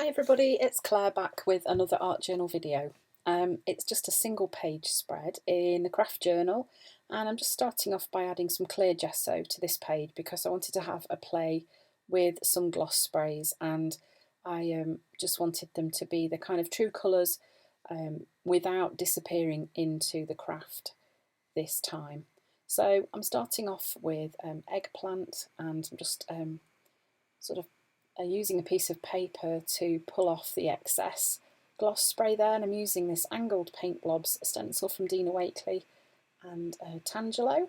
Hi everybody, it's Claire back with another art journal video. It's just a single page spread in a craft journal, and I'm just starting off by adding some clear gesso to this page because I wanted to have a play with some gloss sprays, and I just wanted them to be the kind of true colours without disappearing into the craft this time. So I'm starting off with eggplant, and I'm just sort of using a piece of paper to pull off the excess gloss spray there, and I'm using this angled paint blobs stencil from Dina Wakeley and Tangelo,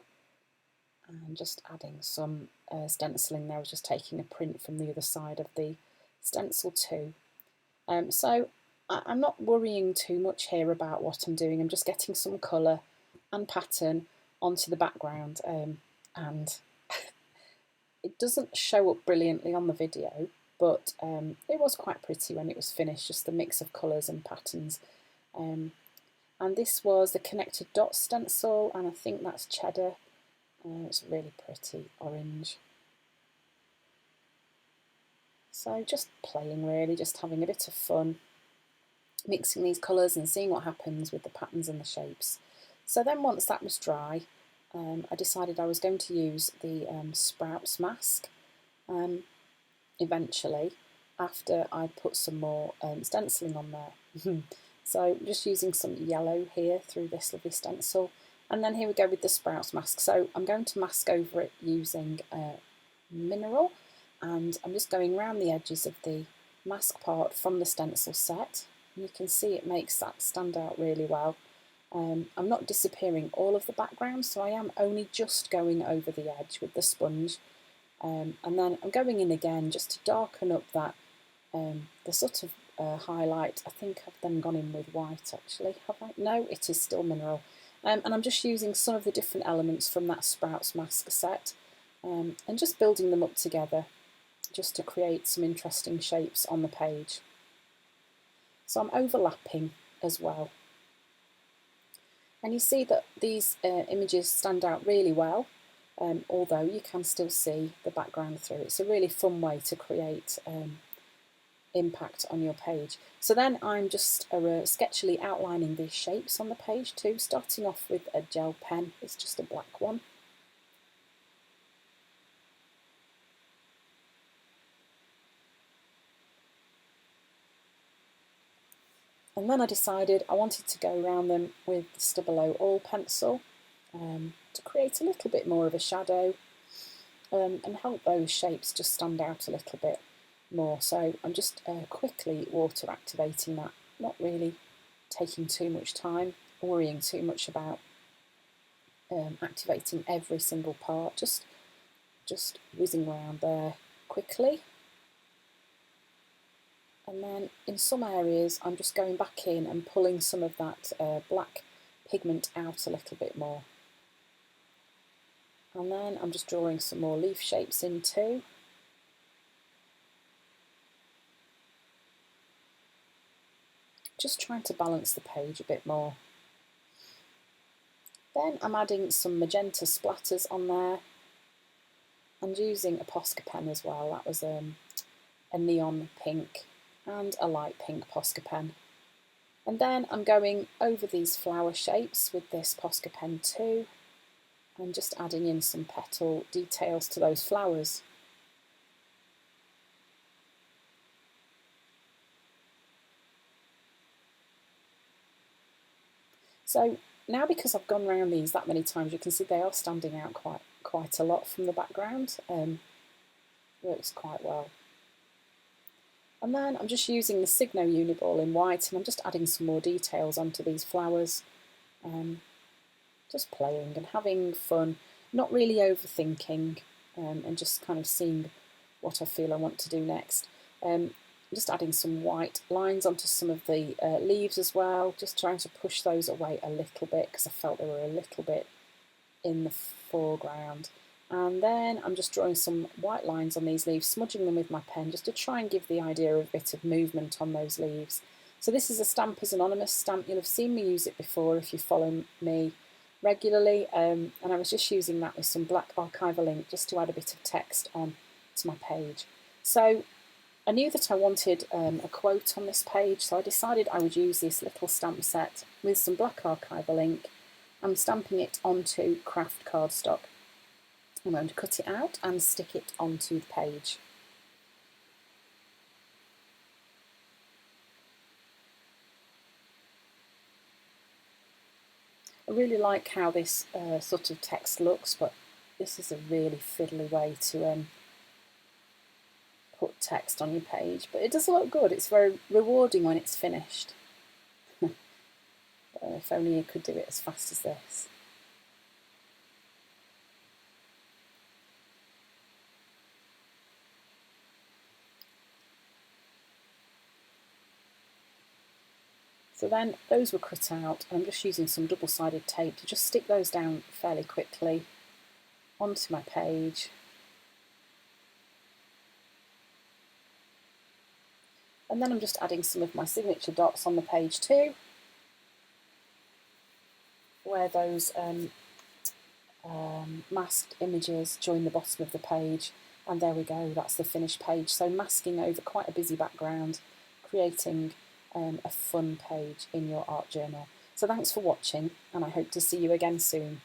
and just adding some stenciling there. I was just taking a print from the other side of the stencil too. So I'm not worrying too much here about what I'm doing. I'm just getting some colour and pattern onto the background, and it doesn't show up brilliantly on the video, but it was quite pretty when it was finished, just the mix of colours and patterns. And this was the connected dot stencil, and I think that's cheddar. It's really pretty orange. So just playing really, just having a bit of fun, mixing these colours and seeing what happens with the patterns and the shapes. So then once that was dry, I decided I was going to use the Sprouts mask eventually, after I put some more stenciling on there. So I'm just using some yellow here through this lovely stencil, and then here we go with the Sprouts mask. So I'm going to mask over it using mineral, and I'm just going around the edges of the mask part from the stencil set, and you can see it makes that stand out really well. I'm not disappearing all of the background, so I am only just going over the edge with the sponge. And then I'm going in again just to darken up that the sort of highlight. I think I've then gone in with white actually, have I? No, it is still mineral. And I'm just using some of the different elements from that Sprouts mask set, and just building them up together just to create some interesting shapes on the page. So I'm overlapping as well. And you see that these images stand out really well, although you can still see the background through. It's a really fun way to create impact on your page. So then I'm just sketchily outlining these shapes on the page too, starting off with a gel pen. It's just a black one. And then I decided I wanted to go around them with the Stabilo oil pencil to create a little bit more of a shadow and help those shapes just stand out a little bit more. So I'm just quickly water activating that, not really taking too much time, worrying too much about activating every single part, just whizzing around there quickly. And then in some areas I'm just going back in and pulling some of that black pigment out a little bit more. And then I'm just drawing some more leaf shapes in too. Just trying to balance the page a bit more. Then I'm adding some magenta splatters on there and using a Posca pen as well. That was a neon pink and a light pink Posca pen. And then I'm going over these flower shapes with this Posca pen too, and just adding in some petal details to those flowers. So now, because I've gone around these that many times, you can see they are standing out quite a lot from the background. Works quite well. And then I'm just using the Signo Uniball in white, and I'm just adding some more details onto these flowers. Just playing and having fun, not really overthinking, and just kind of seeing what I feel I want to do next. Just adding some white lines onto some of the leaves as well, just trying to push those away a little bit because I felt they were a little bit in the foreground. And then I'm just drawing some white lines on these leaves, smudging them with my pen just to try and give the idea of a bit of movement on those leaves. So this is a Stampers Anonymous stamp. You'll have seen me use it before if you follow me regularly, and I was just using that with some black archival ink just to add a bit of text on to my page. So I knew that I wanted a quote on this page, so I decided I would use this little stamp set with some black archival ink and stamping it onto craft cardstock. I'm going to cut it out and stick it onto the page. I really like how this sort of text looks, but this is a really fiddly way to put text on your page, but it does look good. It's very rewarding when it's finished. If only you could do it as fast as this. So then those were cut out, and I'm just using some double-sided tape to just stick those down fairly quickly onto my page. And then I'm just adding some of my signature dots on the page too, where those masked images join the bottom of the page. And there we go, that's the finished page. So masking over quite a busy background, creating a fun page in your art journal. So thanks for watching, and I hope to see you again soon.